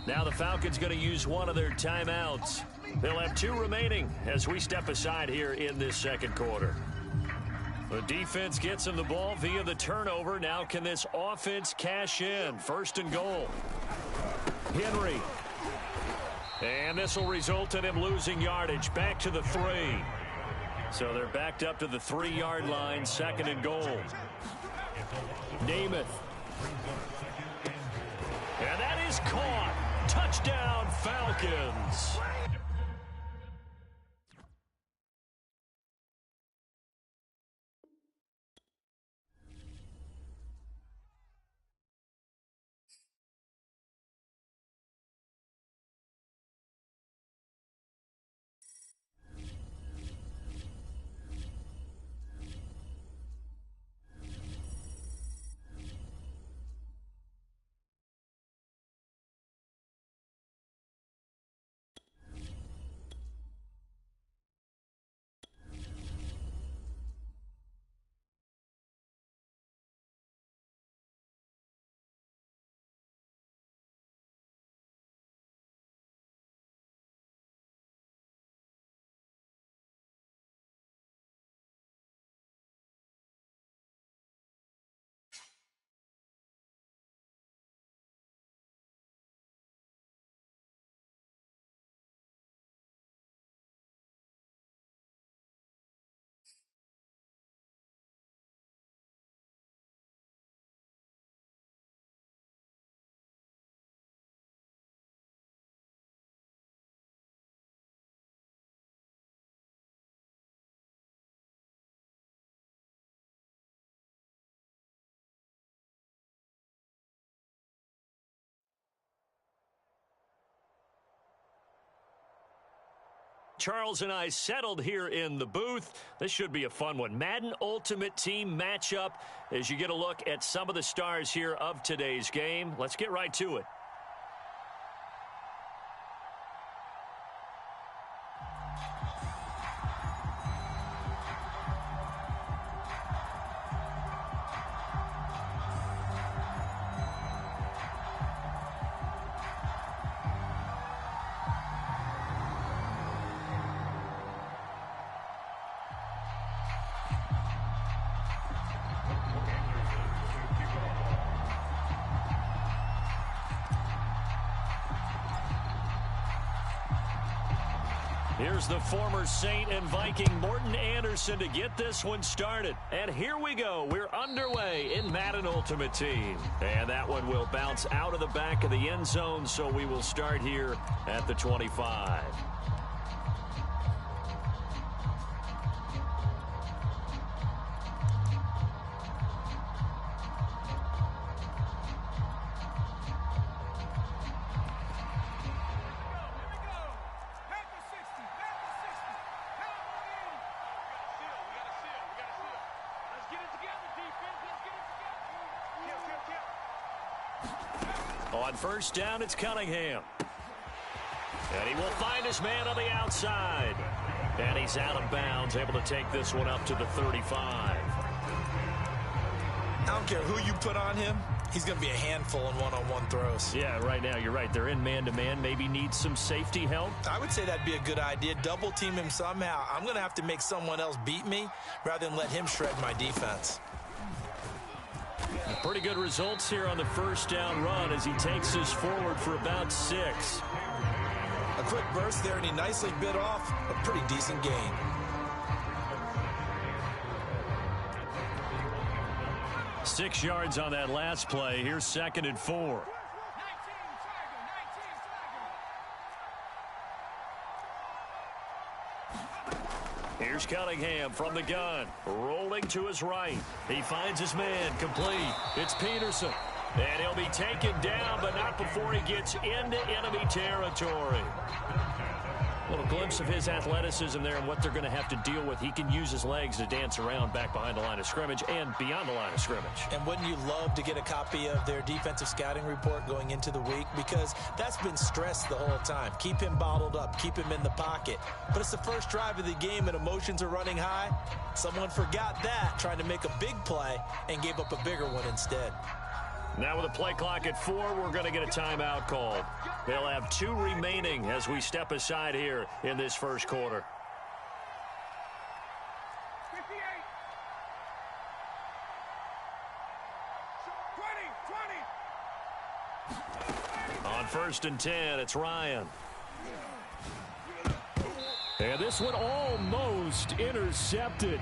Now the Falcons going to use one of their timeouts. They'll have 2 remaining as we step aside here in this second quarter. The defense gets him the ball via the turnover. Now can this offense cash in? 1st and goal. Henry. And this will result in him losing yardage. Back to the 3. So they're backed up to the 3-yard line. 2nd and goal. Namath. And that is caught. Touchdown, Falcons. Charles and I settled here in the booth. This should be a fun one. Madden Ultimate Team matchup as you get a look at some of the stars here of today's game. Let's get right to it. Here's the former Saint and Viking Morton Anderson to get this one started. And here we go. We're underway in Madden Ultimate Team. And that one will bounce out of the back of the end zone, so we will start here at the 25. On first down, it's Cunningham. And he will find his man on the outside. And he's out of bounds, able to take this one up to the 35. I don't care who you put on him. He's going to be a handful in one-on-one throws. Yeah, right now, you're right. They're in man-to-man. Maybe needs some safety help. I would say that'd be a good idea. Double team him somehow. I'm going to have to make someone else beat me rather than let him shred my defense. Pretty good results here on the first down run as he takes us forward for about 6. A quick burst there, and he nicely bit off a pretty decent gain. Six yards on that last play. Here's 2nd and 4. Here's Cunningham from the gun, rolling to his right. He finds his man, complete. It's Peterson. And he'll be taken down, but not before he gets into enemy territory. A little glimpse of his athleticism there and what they're going to have to deal with. He can use his legs to dance around back behind the line of scrimmage and beyond the line of scrimmage. And wouldn't you love to get a copy of their defensive scouting report going into the week? Because that's been stressed the whole time. Keep him bottled up. Keep him in the pocket. But it's the first drive of the game and emotions are running high. Someone forgot that, trying to make a big play and gave up a bigger one instead. Now with a play clock at 4, we're going to get a timeout called. They'll have 2 remaining as we step aside here in this first quarter. 58. 20. On 1st and 10, it's Ryan. And this one almost intercepted.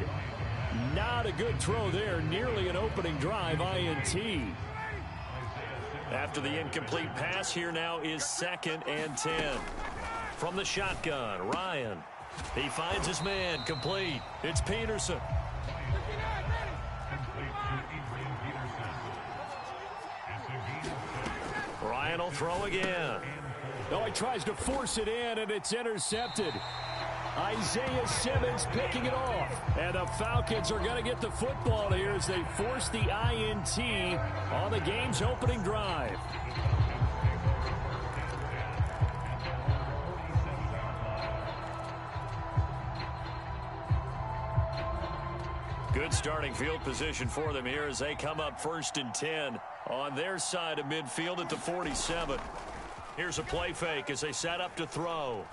Not a good throw there. Nearly an opening drive, INT. After the incomplete pass, here now is 2nd and 10. From the shotgun, Ryan. He finds his man, complete. It's Peterson. Ryan will throw again. No, he tries to force it in, and it's intercepted. Isaiah Simmons picking it off. And the Falcons are going to get the football here as they force the INT on the game's opening drive. Good starting field position for them here as they come up 1st and 10 on their side of midfield at the 47. Here's a play fake as they set up to throw.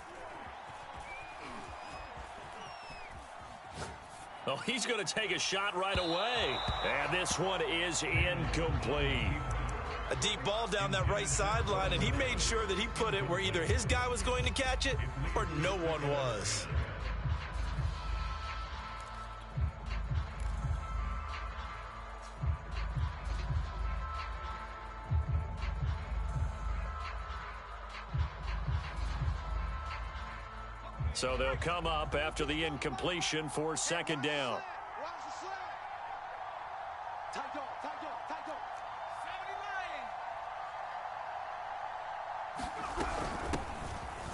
Oh, he's going to take a shot right away. And this one is incomplete. A deep ball down that right sideline, and he made sure that he put it where either his guy was going to catch it or no one was. So they'll come up after the incompletion for 2nd down.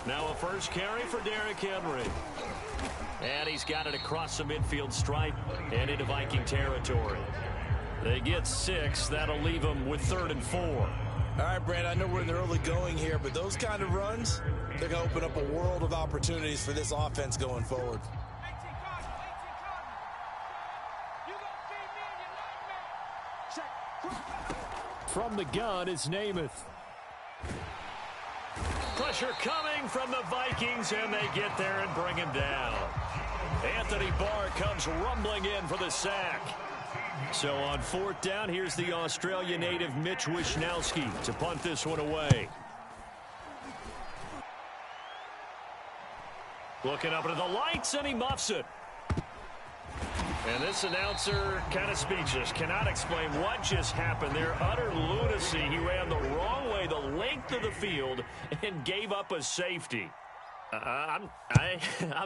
Now a first carry for Derrick Henry. And he's got it across the midfield stripe and into Viking territory. They get 6. That'll leave them with 3rd and 4. All right, Brand, I know we're in the early going here, but those kind of runs, they're going to open up a world of opportunities for this offense going forward. From the gun is Namath. Pressure coming from the Vikings, and they get there and bring him down. Anthony Barr comes rumbling in for the sack. So on 4th down, here's the Australia native Mitch Wishnowsky to punt this one away. Looking up into the lights, and he muffs it. And this announcer kind of speechless. Cannot explain what just happened there. Utter lunacy. He ran the wrong way the length of the field and gave up a safety. I'm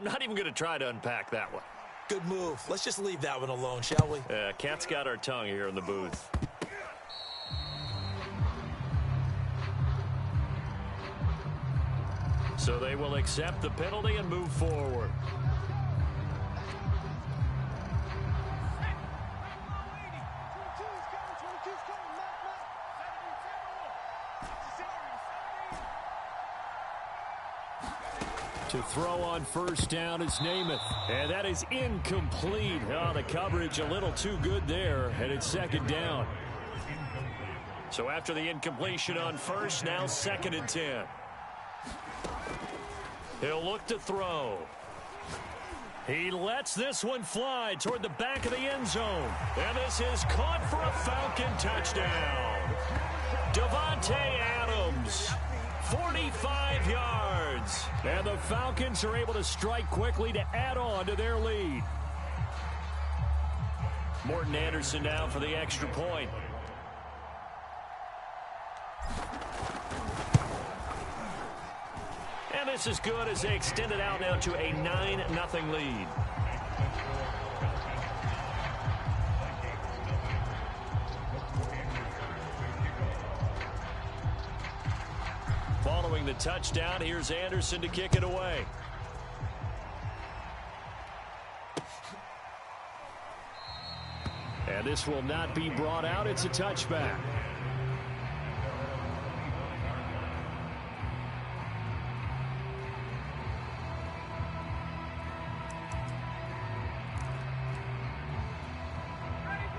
not even going to try to unpack that one. Good move. Let's just leave that one alone, shall we? Cat's got our tongue here in the booth. So they will accept the penalty and move forward. To throw on 1st down is Namath. And that is incomplete. Oh, the coverage a little too good there. And it's 2nd down. So after the incompletion on 1st, now 2nd and 10. He'll look to throw. He lets this one fly toward the back of the end zone. And this is caught for a Falcon touchdown. Devontae Adams, 45 yards. And the Falcons are able to strike quickly to add on to their lead. Morton Anderson now for the extra point. And this is good as they extend it out now to a 9-0 lead. Following the touchdown, here's Anderson to kick it away. And this will not be brought out. It's a touchback.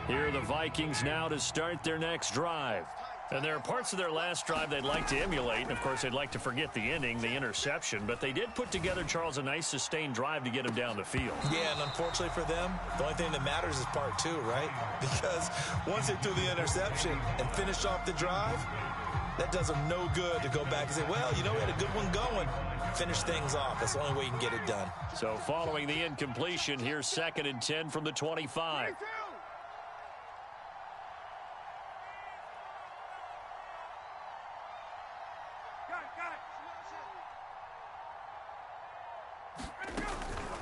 Here are the Vikings now to start their next drive. And there are parts of their last drive they'd like to emulate. And, of course, they'd like to forget the inning, the interception. But they did put together, Charles, a nice sustained drive to get him down the field. Yeah, and unfortunately for them, the only thing that matters is part two, right? Because once they threw the interception and finished off the drive, that does them no good to go back and say, well, you know, we had a good one going. Finish things off. That's the only way you can get it done. So following the incompletion, here's 2nd and 10 from the 25.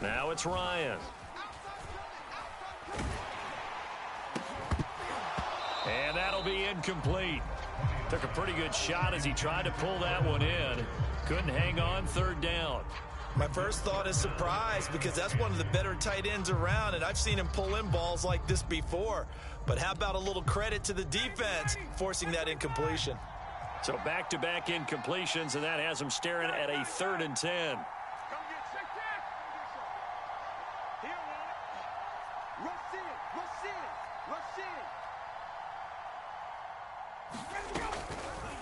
Now it's Ryan. And that'll be incomplete. Took a pretty good shot as he tried to pull that one in. Couldn't hang on, 3rd down. My first thought is surprise, because that's one of the better tight ends around, and I've seen him pull in balls like this before. But how about a little credit to the defense forcing that incompletion? So back-to-back incompletions, and that has him staring at a 3rd and 10.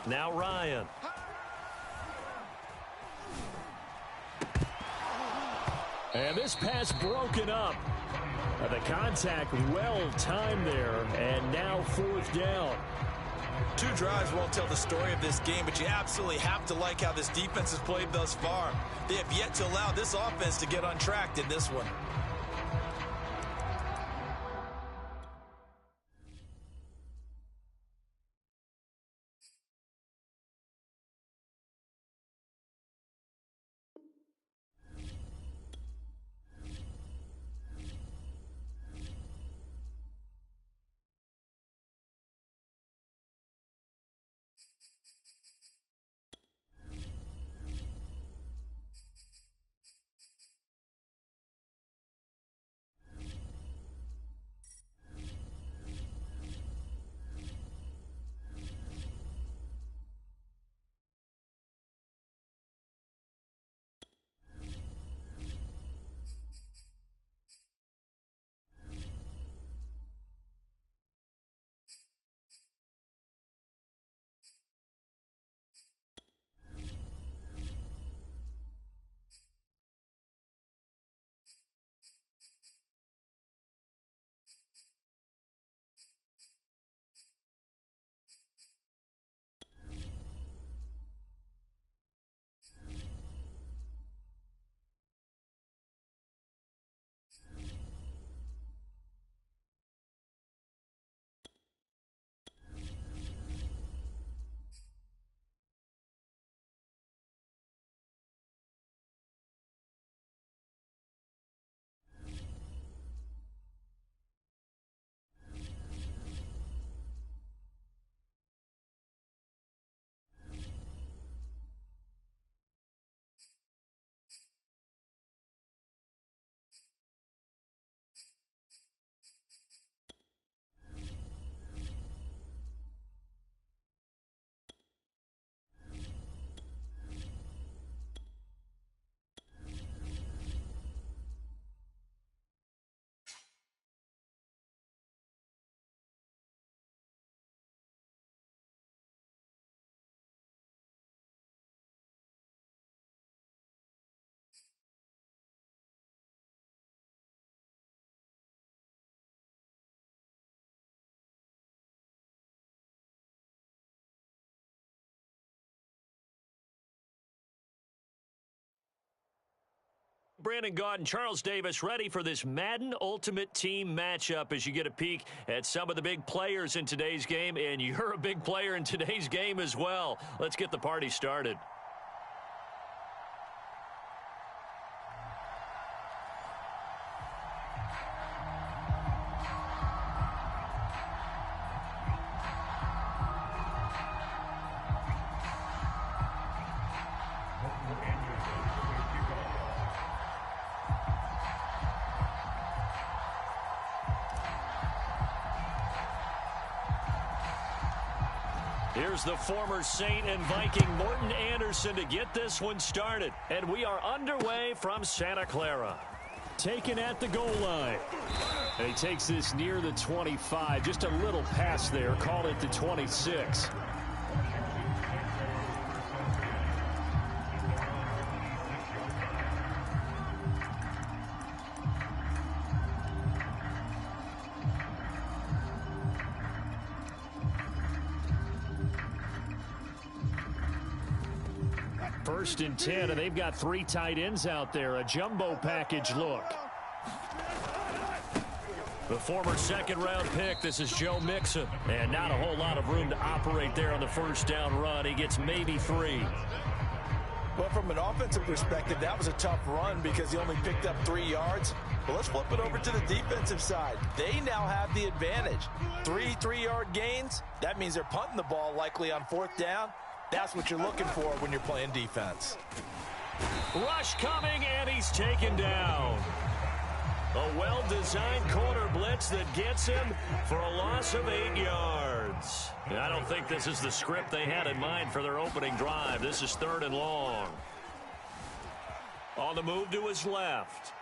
Now Ryan. And this pass broken up. The contact well timed there, and now 4th down. 2 drives won't tell the story of this game, but you absolutely have to like how this defense has played thus far. They have yet to allow this offense to get untracked in this one. Brandon Gaudin, Charles Davis ready for this Madden Ultimate Team matchup as you get a peek at some of the big players in today's game, and you're a big player in today's game as well. Let's get the party started. Here's the former Saint and Viking Morton Anderson to get this one started. And we are underway from Santa Clara. Taken at the goal line. And he takes this near the 25. Just a little pass there. Called it the 26. 1st and 10, and they've got 3 tight ends out there. A jumbo package look. The former second-round pick, this is Joe Mixon. And not a whole lot of room to operate there on the first down run. He gets maybe 3. Well, from an offensive perspective, that was a tough run because he only picked up 3 yards. Well, let's flip it over to the defensive side. They now have the advantage. 3 3-yard gains, that means they're punting the ball likely on 4th down. That's what you're looking for when you're playing defense. Rush coming, and he's taken down. A well-designed corner blitz that gets him for a loss of 8 yards. I don't think this is the script they had in mind for their opening drive. This is 3rd and long. On the move to his left.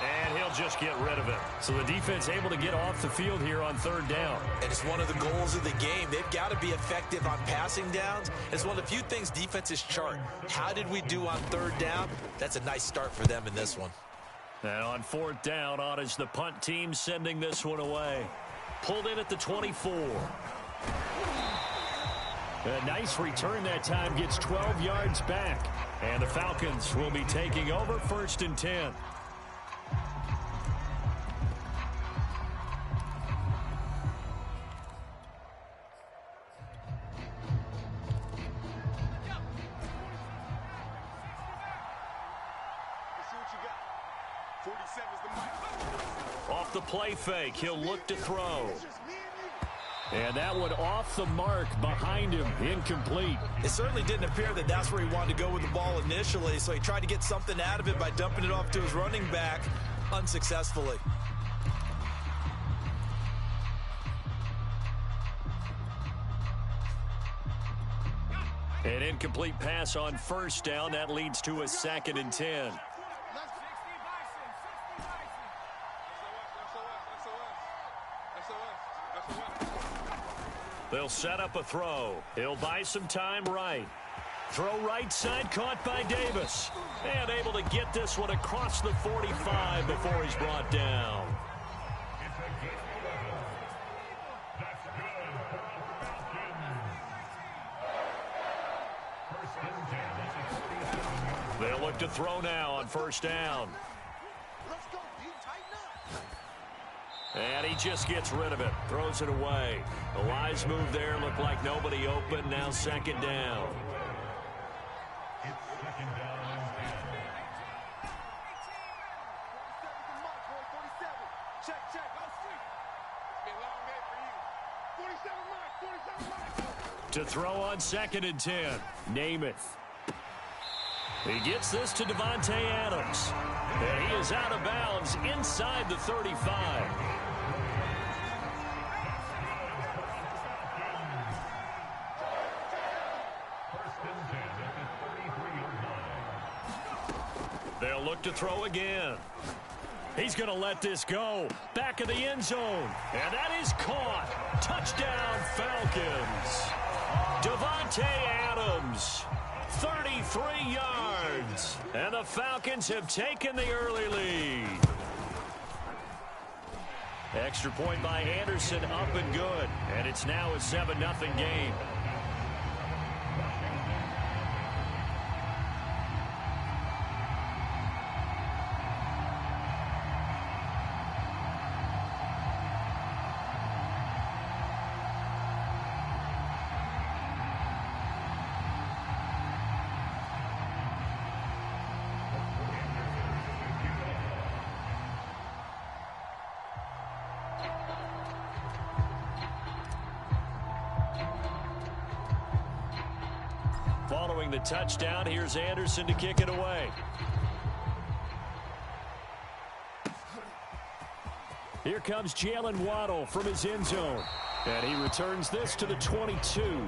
And he'll just get rid of it. So the defense able to get off the field here on 3rd down. And it's one of the goals of the game. They've got to be effective on passing downs. It's one of the few things defenses chart. How did we do on 3rd down? That's a nice start for them in this one. And on 4th down, on is the punt team sending this one away. Pulled in at the 24. A nice return that time, gets 12 yards back. And the Falcons will be taking over 1st and 10. Off the play fake, he'll look to throw. And that one off the mark behind him, incomplete. It certainly didn't appear that that's where he wanted to go with the ball initially, so he tried to get something out of it by dumping it off to his running back unsuccessfully. An incomplete pass on 1st down. That leads to a 2nd and 10. They'll set up a throw. He'll buy some time right. Throw right side, caught by Davis. And able to get this one across the 45 before he's brought down. They'll look to throw now on 1st down. And he just gets rid of it. Throws it away. A wise move there. Looked like nobody open. Now 2nd down. To throw on 2nd and 10. Namath. He gets this to Davante Adams. And he is out of bounds inside the 35. They'll look to throw again. He's going to let this go. Back of the end zone. And that is caught. Touchdown, Falcons. Davante Adams. 33 yards. And the Falcons have taken the early lead. Extra point by Anderson, up and good. And it's now a 7-0 game. Following the touchdown, here's Anderson to kick it away. Here comes Jalen Waddle from his end zone. And he returns this to the 22.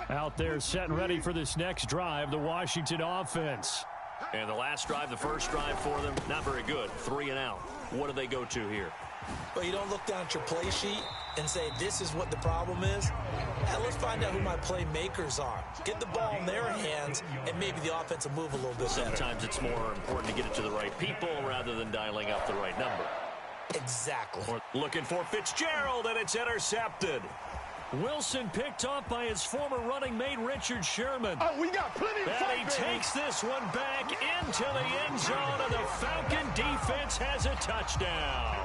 Out there set and ready for this next drive, the Washington offense. And the last drive, the first drive for them, not very good. 3 and out. What do they go to here? Well, you don't look down at your play sheet and say, this is what the problem is. And let's find out who my playmakers are. Get the ball in their hands, and maybe the offense will move a little bit better. Sometimes it's more important to get it to the right people rather than dialing up the right number. Exactly. Looking for Fitzgerald, and it's intercepted. Wilson picked off by his former running mate, Richard Sherman. Oh, we got plenty of time, And he takes this one back into the end zone, and the Falcon defense has a touchdown.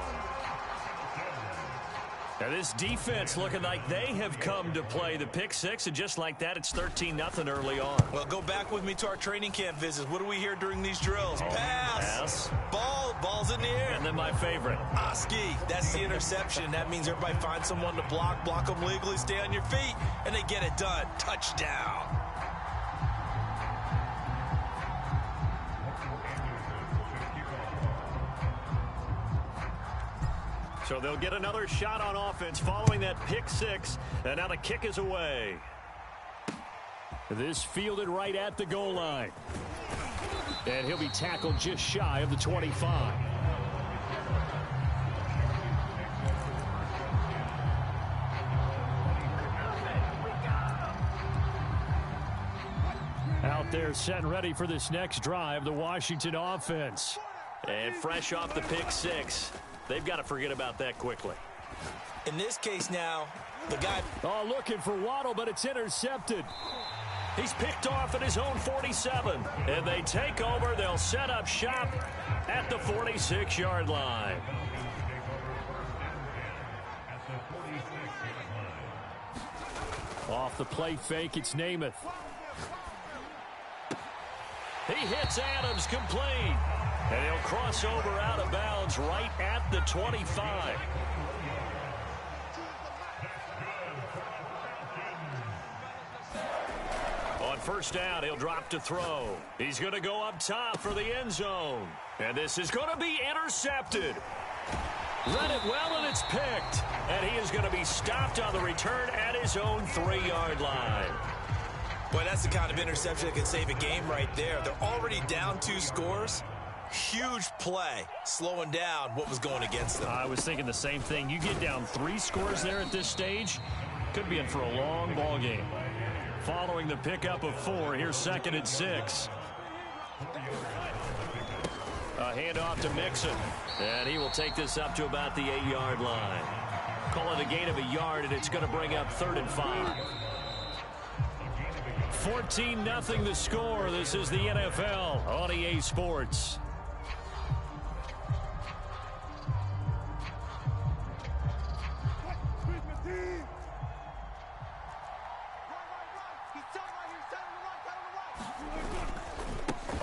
Now this defense looking like they have come to play the pick six, and just like that, it's 13-0 early on. Well, go back with me to our training camp visits. What do we hear during these drills? Pass. Ball's in the air. And then my favorite. Oski, that's the interception. That means everybody finds someone to block them legally, stay on your feet, and they get it done. Touchdown. So they'll get another shot on offense following that pick six, and now the kick is away. This fielded right at the goal line. And he'll be tackled just shy of the 25. Out there set and ready for this next drive, the Washington offense. And fresh off the pick six, they've got to forget about that quickly. In this case now, the guy... Oh, looking for Waddle, but it's intercepted. He's picked off at his own 47. And they take over. They'll set up shop at the 46-yard line. Off the play fake, it's Namath. He hits Adams complete. And he'll cross over out of bounds right at the 25. On first down, he'll drop to throw. He's going to go up top for the end zone. And this is going to be intercepted. Read it well, and it's picked. And he is going to be stopped on the return at his own 3-yard line. Boy, that's the kind of interception that can save a game right there. They're already down 2 scores. Huge play, slowing down what was going against them. I was thinking the same thing. You get down 3 scores there at this stage, could be in for a long ball game. Following the pickup of 4, here's 2nd and 6. A handoff to Mixon, and he will take this up to about the 8-yard line. Call it a gain of a yard, and it's going to bring up 3rd and 5. 14-0 the score. This is the NFL on EA Sports.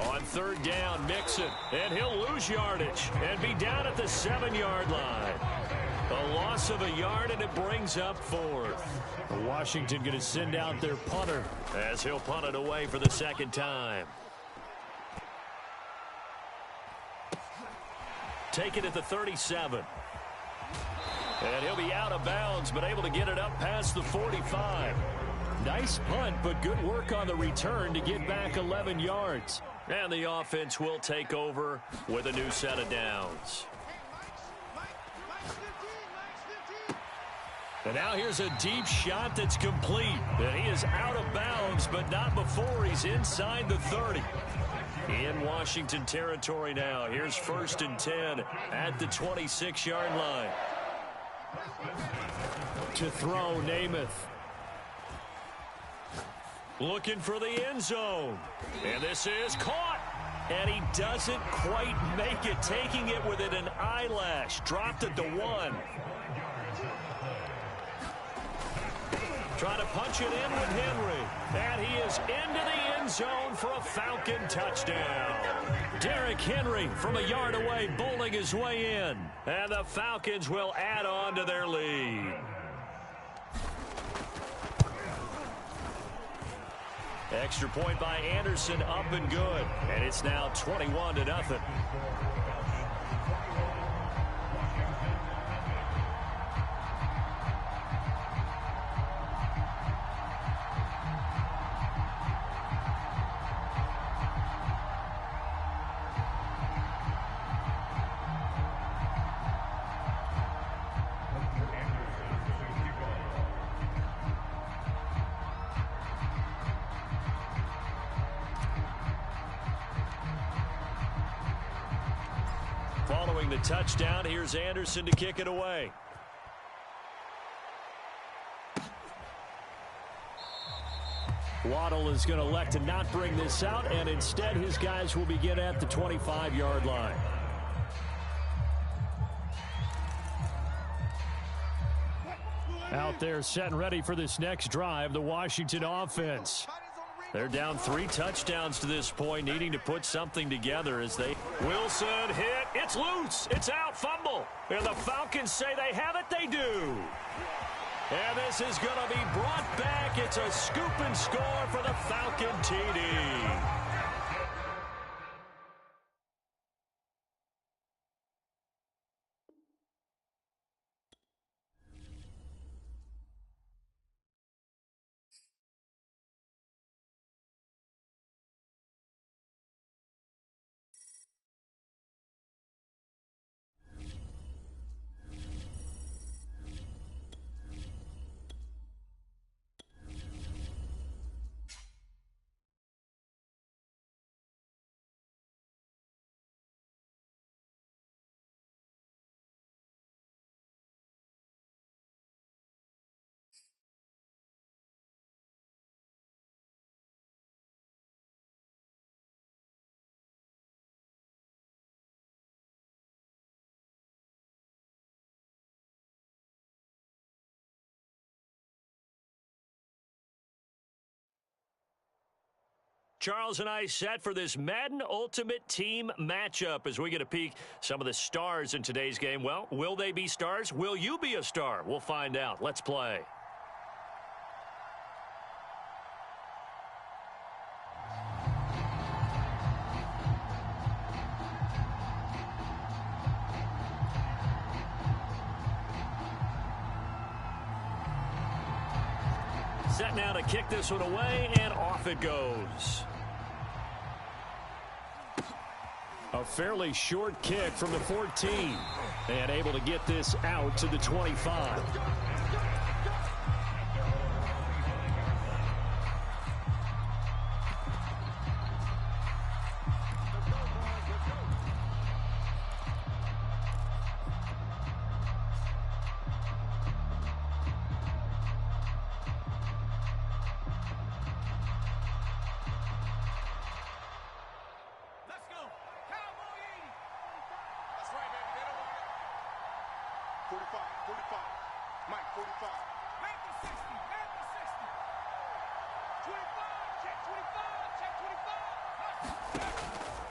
On 3rd down, Mixon, and he'll lose yardage and be down at the 7-yard line. A loss of a yard, and it brings up 4th. Washington going to send out their punter as he'll punt it away for the 2nd time. Take it at the 37. And he'll be out of bounds, but able to get it up past the 45. Nice punt, but good work on the return to get back 11 yards. And the offense will take over with a new set of downs. And now here's a deep shot that's complete. And he is out of bounds, but not before he's inside the 30. In Washington territory now. Here's 1st and 10 at the 26-yard line. To throw, Namath. Looking for the end zone. And this is caught. And he doesn't quite make it, taking it within an eyelash. Dropped at the 1. Trying to punch it in with Henry. And he is into the end zone for a Falcon touchdown. Derrick Henry from a yard away, bowling his way in. And the Falcons will add on to their lead. Extra point by Anderson, up and good. And it's now 21-0. Following the touchdown, here's Anderson to kick it away. Waddle is going to elect to not bring this out, and instead his guys will begin at the 25-yard line. Out there set and ready for this next drive, the Washington offense. They're down 3 touchdowns to this point, needing to put something together as they... Wilson hit. It's loose. It's out. Fumble. And the Falcons say they have it. They do. And this is going to be brought back. It's a scoop and score for the Falcon TD. Charles and I set for this Madden Ultimate Team matchup as we get a peek some of the stars in today's game. Well, will they be stars? Will you be a star? We'll find out. Let's play. Set now to kick this one away, and off it goes. A fairly short kick from the 14. And able to get this out to the 25.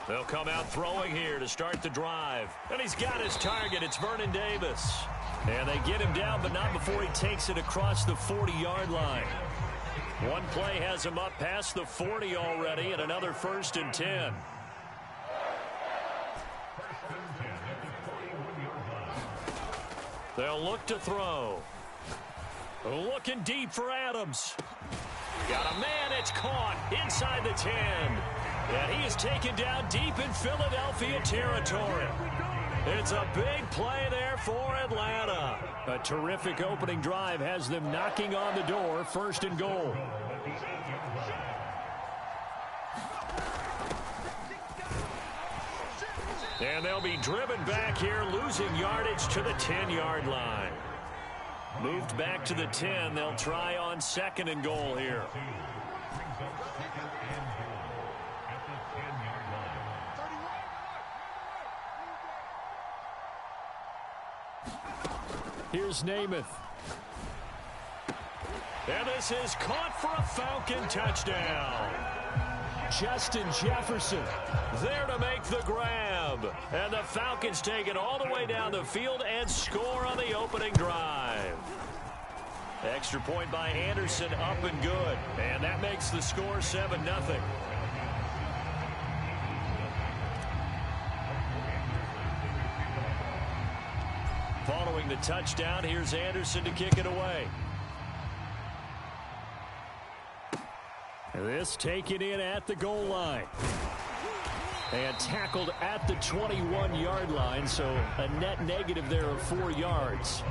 They'll come out throwing here to start the drive. And he's got his target. It's Vernon Davis. And they get him down, but not before he takes it across the 40-yard line. One play has him up past the 40 already, and another 1st and 10. They'll look to throw. Looking deep for Adams. Got a man. It's caught inside the 10. And he is taken down deep in Philadelphia territory. It's a big play there for Atlanta. A terrific opening drive has them knocking on the door, 1st and goal. And they'll be driven back here, losing yardage to the 10-yard line. Moved back to the 10. They'll try on 2nd and goal here. Here's Namath. And this is caught for a Falcon touchdown. Justin Jefferson there to make the grab. And the Falcons take it all the way down the field and score on the opening drive. Extra point by Anderson, up and good. And that makes the score 7-0. Following the touchdown, here's Anderson to kick it away. This taken in at the goal line. And tackled at the 21-yard line, so a net negative there of 4 yards.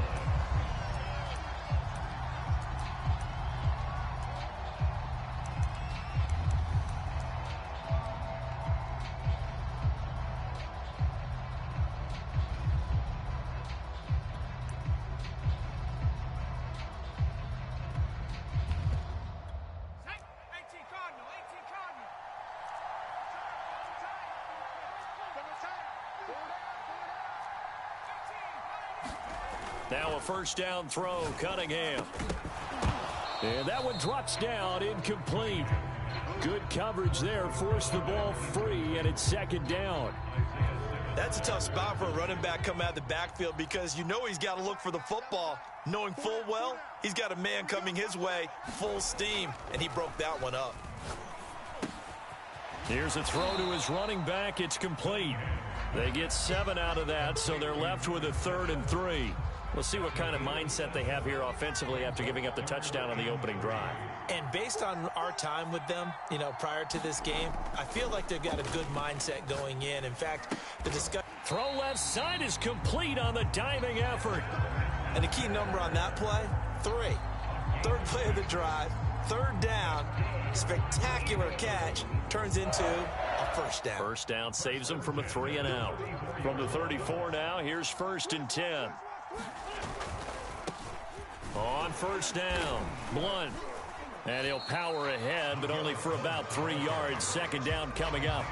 Now a first down throw, Cunningham. And that one drops down, incomplete. Good coverage there, forced the ball free, and it's second down. That's a tough spot for a running back coming out of the backfield because you know he's got to look for the football, knowing full well he's got a man coming his way, full steam, and he broke that one up. Here's a throw to his running back. It's complete. They get 7 out of that, so they're left with a 3rd and 3. We'll see what kind of mindset they have here offensively after giving up the touchdown on the opening drive. And based on our time with them, prior to this game, I feel like they've got a good mindset going in. In fact, the discussion... Throw left side is complete on the diving effort. And the key number on that play, 3. 3rd play of the drive, 3rd down, spectacular catch, turns into a first down. First down saves them from a 3 and out. From the 34 now, here's 1st and 10. On first down, Blunt. And he'll power ahead, but only for about 3 yards. Second down coming up.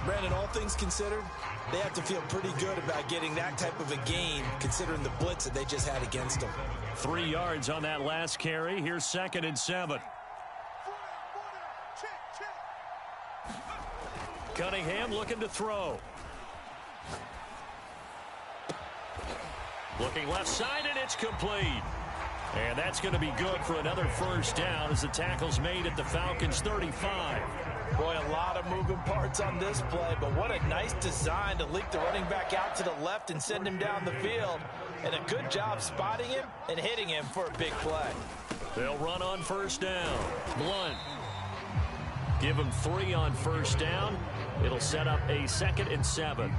Brandon, all things considered, they have to feel pretty good about getting that type of a gain, considering the blitz that they just had against them. 3 yards on that last carry. Here's 2nd and 7. Cunningham looking to throw. Looking left side, and it's complete. And that's going to be good for another first down as the tackle's made at the Falcons' 35. Boy, a lot of moving parts on this play, but what a nice design to leak the running back out to the left and send him down the field. And a good job spotting him and hitting him for a big play. They'll run on first down. Blunt. Give him 3 on first down. It'll set up a 2nd and 7.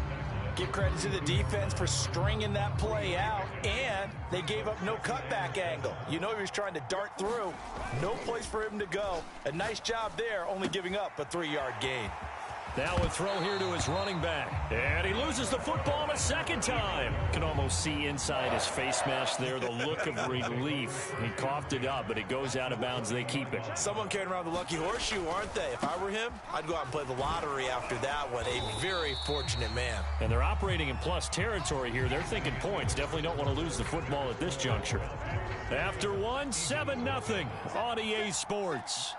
Give credit to the defense for stringing that play out, and they gave up no cutback angle. You know he was trying to dart through. No place for him to go. A nice job there, only giving up a 3-yard gain. Now a throw here to his running back. And he loses the football a second time. Can almost see inside his face mask there the look of relief. He coughed it up, but it goes out of bounds. They keep it. Someone carrying around the lucky horseshoe, aren't they? If I were him, I'd go out and play the lottery after that one. A very fortunate man. And they're operating in plus territory here. They're thinking points. Definitely don't want to lose the football at this juncture. After one, 7-0 on EA Sports.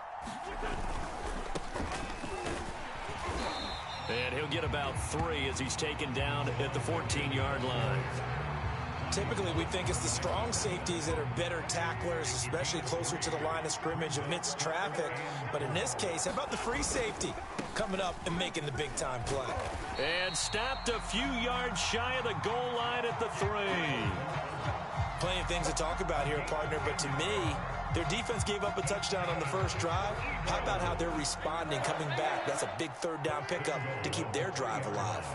And he'll get about 3 as he's taken down at the 14-yard line. Typically, we think it's the strong safeties that are better tacklers, especially closer to the line of scrimmage amidst traffic. But in this case, how about the free safety coming up and making the big-time play? And stopped a few yards shy of the goal line at the 3. Plenty of things to talk about here, partner, but to me, their defense gave up a touchdown on the first drive. How about how they're responding, coming back? That's a big 3rd down pickup to keep their drive alive.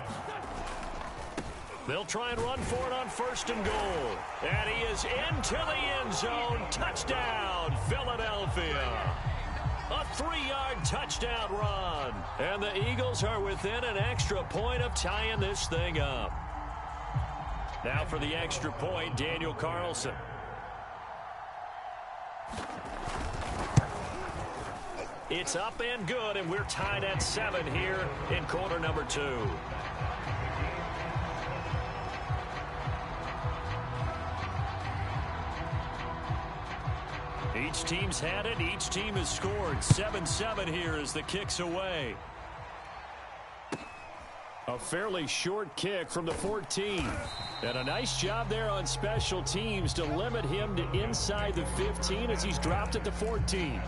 They'll try and run for it on 1st and goal. And he is into the end zone. Touchdown, Philadelphia. A 3-yard touchdown run. And the Eagles are within an extra point of tying this thing up. Now for the extra point, Daniel Carlson. It's up and good, and we're tied at 7 here in quarter number 2. Each team's had it. Each team has scored. 7-7 here as the kick's away. A fairly short kick from the 14. And a nice job there on special teams to limit him to inside the 15 as he's dropped at the 14.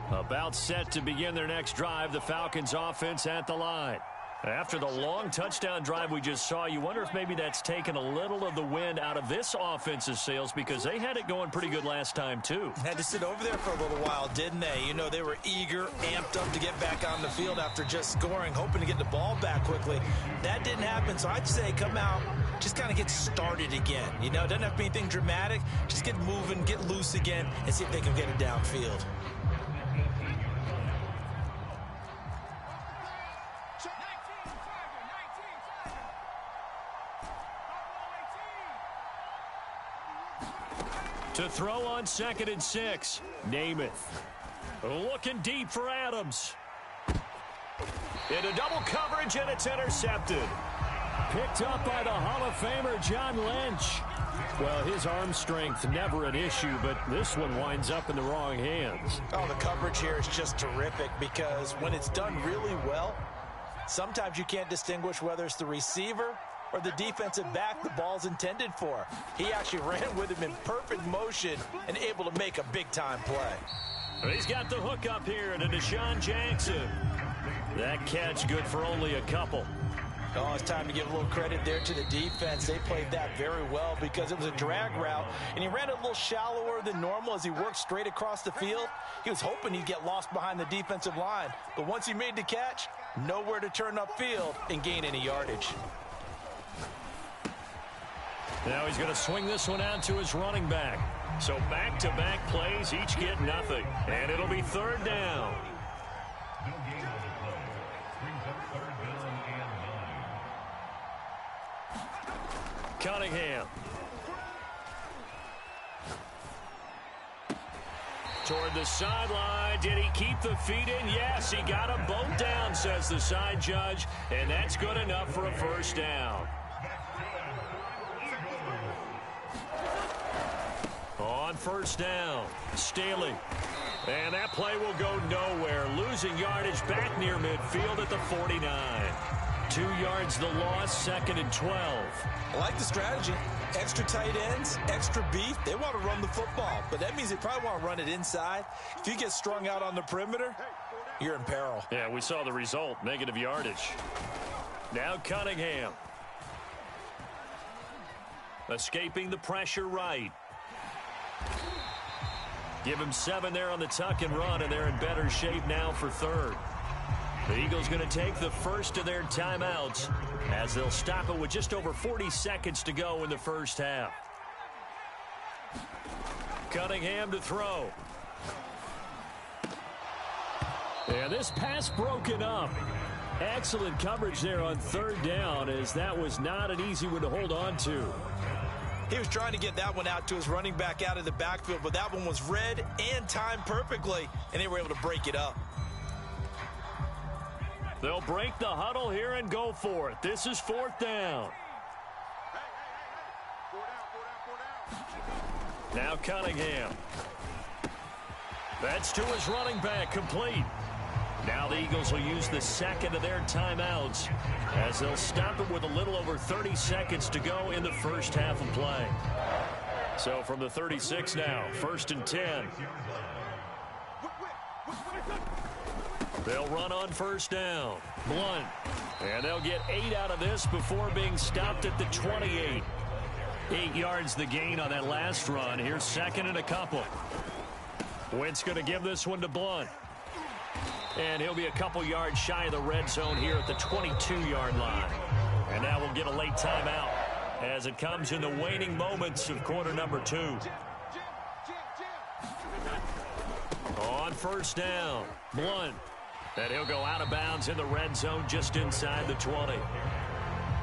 About set to begin their next drive, the Falcons offense at the line. After the long touchdown drive we just saw, you wonder if maybe that's taken a little of the wind out of this offense's sails because they had it going pretty good last time too. Had to sit over there for a little while, didn't they? You know, they were eager, amped up to get back on the field after just scoring, hoping to get the ball back quickly. That didn't happen, so I'd say come out, just kind of get started again. You know, it doesn't have to be anything dramatic. Just get moving, get loose again, and see if they can get it downfield. To throw on 2nd and 6. Namath. Looking deep for Adams. Into double coverage, and it's intercepted. Picked up by the Hall of Famer, John Lynch. Well, his arm strength, never an issue, but this one winds up in the wrong hands. Oh, the coverage here is just terrific because when it's done really well, sometimes you can't distinguish whether it's the receiver or the defensive back the ball's intended for. He actually ran with him in perfect motion and able to make a big-time play. He's got the hook up here to Deshaun Jackson. That catch good for only a couple. Oh, it's time to give a little credit there to the defense. They played that very well because it was a drag route, and he ran a little shallower than normal as he worked straight across the field. He was hoping he'd get lost behind the defensive line, but once he made the catch, nowhere to turn upfield and gain any yardage. Now he's going to swing this one out to his running back. So back-to-back plays, each get nothing, and it'll be third down. Cunningham. Toward the sideline. Did he keep the feet in? Yes, he got them both down, says the side judge, and that's good enough for a first down. On first down, Staley. And that play will go nowhere. Losing yardage back near midfield at the 49. 2 yards the loss, 2nd and 12. I like the strategy. Extra tight ends, extra beef. They want to run the football, but that means they probably want to run it inside. If you get strung out on the perimeter, you're in peril. Yeah, we saw the result, negative yardage. Now Cunningham. Escaping the pressure right. Give him 7 there on the tuck and run, and they're in better shape now for third. The Eagles going to take the first of their timeouts as they'll stop it with just over 40 seconds to go in the first half. Cunningham to throw. And this pass broken up. Excellent coverage there on third down, as that was not an easy one to hold on to. He was trying to get that one out to his running back out of the backfield, but that one was read and timed perfectly, and they were able to break it up. They'll break the huddle here and go for it. This is fourth down. Now Cunningham. That's to his running back, complete. Now the Eagles will use the second of their timeouts as they'll stop it with a little over 30 seconds to go in the first half of play. So from the 36 now, 1st and 10. They'll run on first down. Blunt. And they'll get 8 out of this before being stopped at the 28. 8 yards the gain on that last run. Here's 2nd and a couple. Wentz going to give this one to Blunt. And he'll be a couple yards shy of the red zone here at the 22-yard line. And now we'll get a late timeout as it comes in the waning moments of quarter number 2. On first down, Blunt. And he'll go out of bounds in the red zone just inside the 20.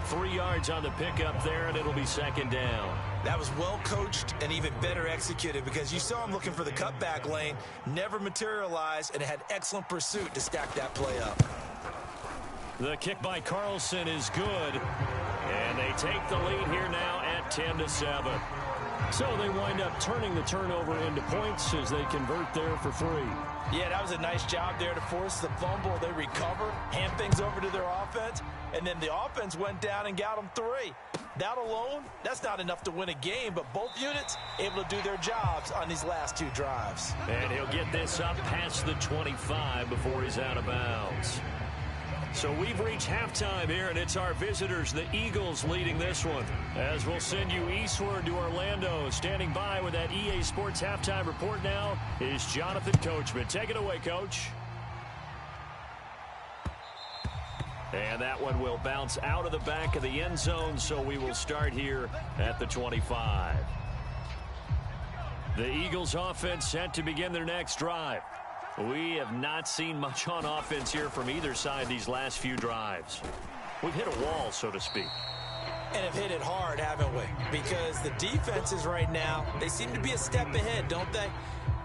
3 yards on the pickup there, and it'll be 2nd down. That was well coached and even better executed because you saw him looking for the cutback lane, never materialized, and had excellent pursuit to stack that play up. The kick by Carlson is good, and they take the lead here now at 10-7. So they wind up turning the turnover into points as they convert there for 3. Yeah, that was a nice job there to force the fumble. They recover, hand things over to their offense, and then the offense went down and got them 3. That alone, that's not enough to win a game, but both units able to do their jobs on these last 2 drives. And he'll get this up past the 25 before he's out of bounds. So we've reached halftime here, and it's our visitors, the Eagles, leading this one. As we'll send you eastward to Orlando. Standing by with that EA Sports halftime report now is Jonathan Coachman. Take it away, Coach. And that one will bounce out of the back of the end zone, so we will start here at the 25. The Eagles offense set to begin their next drive. We have not seen much on offense here from either side these last few drives. We've hit a wall, so to speak. And have hit it hard, haven't we? Because the defenses right now, they seem to be a step ahead, don't they?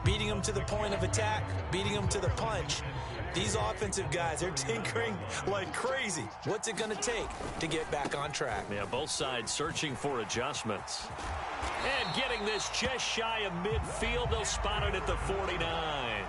Beating them to the point of attack, beating them to the punch. These offensive guys, they're tinkering like crazy. What's it going to take to get back on track? Yeah, both sides searching for adjustments. And getting this just shy of midfield. They'll spot it at the 49.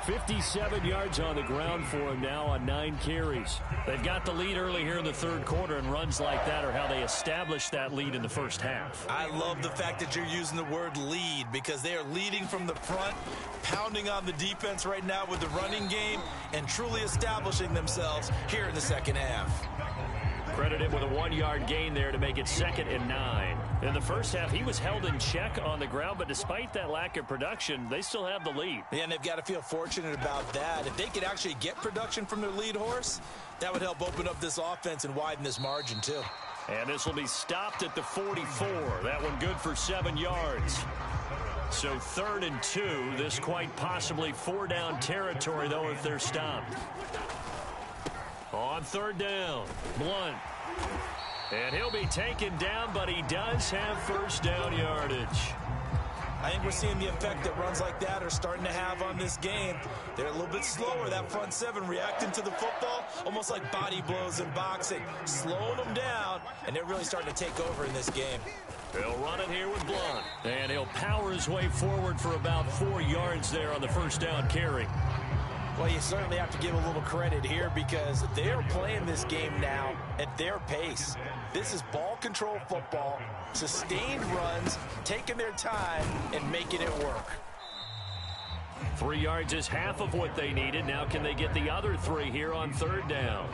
57 yards on the ground for him now on 9 carries. They've got the lead early here in the third quarter, and runs like that are how they established that lead in the first half. I love the fact that you're using the word lead, because they are leading from the front, pounding on the defense right now with the running game, and truly establishing themselves here in the second half. Credited with a 1-yard gain there to make it 2nd and 9. In the first half, he was held in check on the ground, but despite that lack of production, they still have the lead. Yeah, and they've got to feel fortunate about that. If they could actually get production from their lead horse, that would help open up this offense and widen this margin too. And this will be stopped at the 44. That one good for 7 yards. So 3rd and 2. This quite possibly 4-down territory, though, if they're stopped. On 3rd down, Blunt. And he'll be taken down, but he does have 1st down yardage. I think we're seeing the effect that runs like that are starting to have on this game. They're a little bit slower, that front 7, reacting to the football, almost like body blows in boxing, slowing them down, and they're really starting to take over in this game. He'll run it here with Blunt, and he'll power his way forward for about 4 yards there on the 1st down carry. Well, you certainly have to give a little credit here, because they are playing this game now at their pace. This is ball control football, sustained runs, taking their time and making it work. 3 yards is half of what they needed. Now can they get the other 3 here on 3rd down?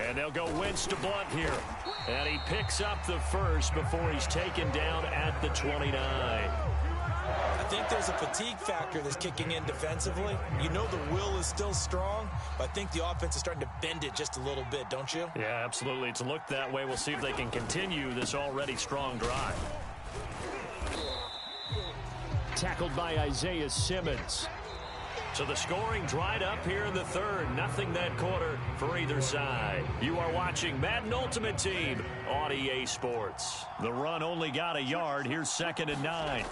And they'll go Wentz to Blunt here. And he picks up the 1st before he's taken down at the 29. I think there's a fatigue factor that's kicking in defensively. You know the will is still strong, but I think the offense is starting to bend it just a little bit, don't you? Yeah, absolutely. It's looked that way. We'll see if they can continue this already strong drive. Tackled by Isaiah Simmons. So the scoring dried up here in the 3rd. Nothing that quarter for either side. You are watching Madden Ultimate Team on EA Sports. The run only got a yard. Here's 2nd and 9.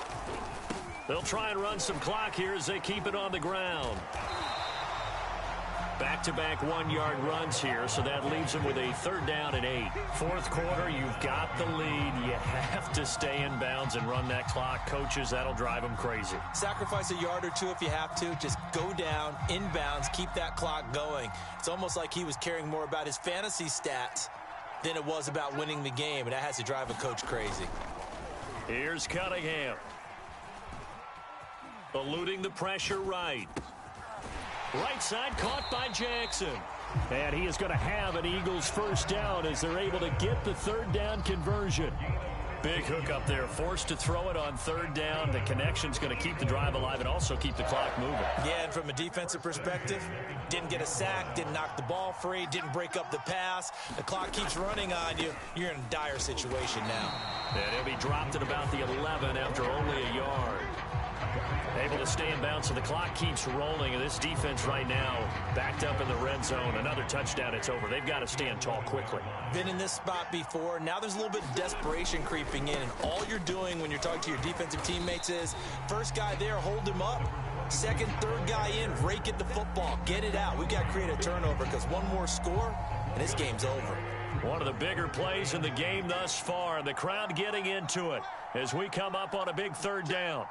They'll try and run some clock here as they keep it on the ground. Back-to-back 1-yard runs here, so that leaves them with a 3rd down and 8. 4th quarter, you've got the lead. You have to stay in bounds and run that clock. Coaches, that'll drive them crazy. Sacrifice a yard or 2 if you have to. Just go down, in bounds, keep that clock going. It's almost like he was caring more about his fantasy stats than it was about winning the game, and that has to drive a coach crazy. Here's Cunningham. Eluding the pressure right. Right side caught by Jackson. And he is going to have an Eagles 1st down as they're able to get the 3rd down conversion. Big hook up there, forced to throw it on 3rd down. The connection's going to keep the drive alive and also keep the clock moving. Yeah, and from a defensive perspective, didn't get a sack, didn't knock the ball free, didn't break up the pass. The clock keeps running on you. You're in a dire situation now. And he'll be dropped at about the 11 after only a yard. Able to stay in bounds, so the clock keeps rolling, and this defense right now backed up in the red zone. Another touchdown, it's over. They've got to stand tall quickly. Been in this spot before. Now there's a little bit of desperation creeping in, and all you're doing when you're talking to your defensive teammates is, first guy there, hold him up. Second, third guy in, rake at the football. Get it out. We've got to create a turnover, because one more score, and this game's over. One of the bigger plays in the game thus far. The crowd getting into it as we come up on a big 3rd down.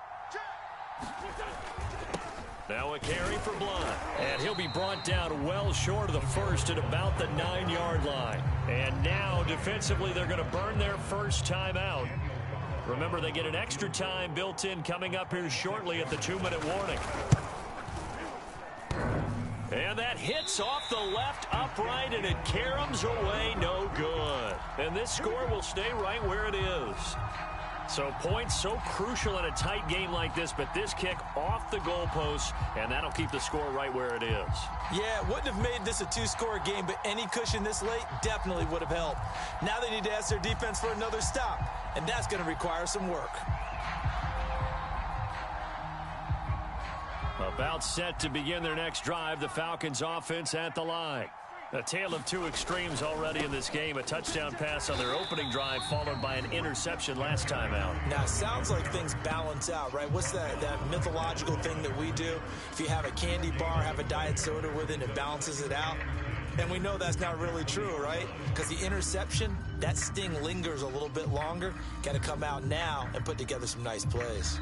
Now a carry for Blunt. And he'll be brought down well short of the 1st at about the 9-yard line. And now defensively they're going to burn their 1st timeout. Remember, they get an extra time built in coming up here shortly at the 2-minute warning. And that hits off the left upright, and it caroms away, no good. And this score will stay right where it is. So points so crucial in a tight game like this, but this kick off the goalpost, and that'll keep the score right where it is. Yeah, wouldn't have made this a 2-score game, but any cushion this late definitely would have helped. Now they need to ask their defense for another stop, and that's going to require some work. About set to begin their next drive, the Falcons offense at the line. A tale of two extremes already in this game. A touchdown pass on their opening drive followed by an interception last time out. Now, it sounds like things balance out, right? What's that mythological thing that we do? If you have a candy bar, have a diet soda with it, it balances it out. And we know that's not really true, right? Because the interception, that sting lingers a little bit longer. Got to come out now and put together some nice plays.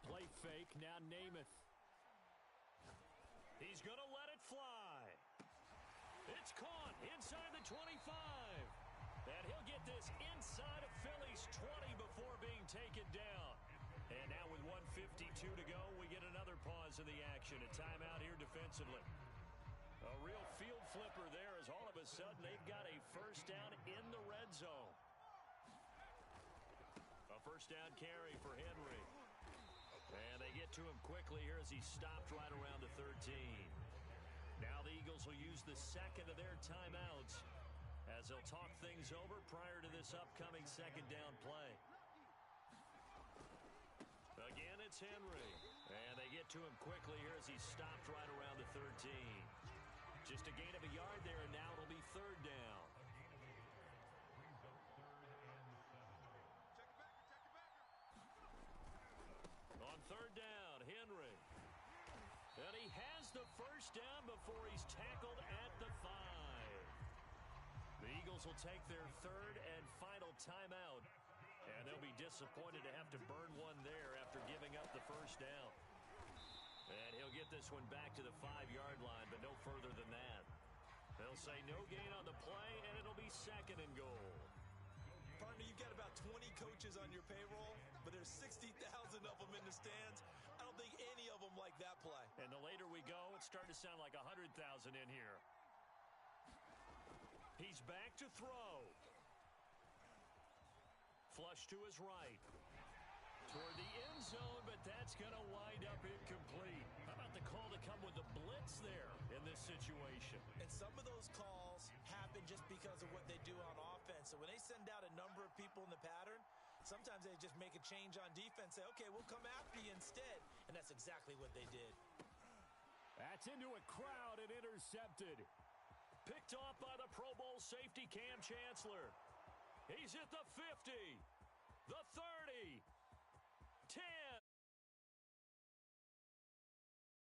Play fake, now Namath. He's going to let it fly. It's caught inside the 25. And he'll get this inside of Philly's 20 before being taken down. And now with 1:52 to go, we get another pause in the action. A timeout here defensively. A real field flipper there as all of a sudden they've got a first down in the red zone. A first down carry for Henry. And they get to him quickly here as he stopped right around the 13. Now the Eagles will use the second of their timeouts as they'll talk things over prior to this upcoming second down play. Again, it's Henry. And they get to him quickly here as he stopped right around the 13. Just a gain of a yard there, and now it'll be third down. On third down, Henry. And he has the first down before he's tackled at the 5. The Eagles will take their third and final timeout. And they'll be disappointed to have to burn one there after giving up the first down. And he'll get this one back to the 5-yard line, but no further than that. They'll say no gain on the play, and it'll be second and goal. Partner, you've got about 20 coaches on your payroll, but there's 60,000 of them in the stands. I don't think any of them like that play. And the later we go, it's starting to sound like 100,000 in here. He's back to throw. Flush to his right. Toward the end zone, but that's going to wind up incomplete. How about the call to come with the blitz there in this situation? And some of those calls happen just because of what they do on offense. So when they send out a number of people in the pattern, sometimes they just make a change on defense, say, okay, we'll come after you instead. And that's exactly what they did. That's into a crowd and intercepted. Picked off by the Pro Bowl safety Cam Chancellor. He's at the 50, the 30.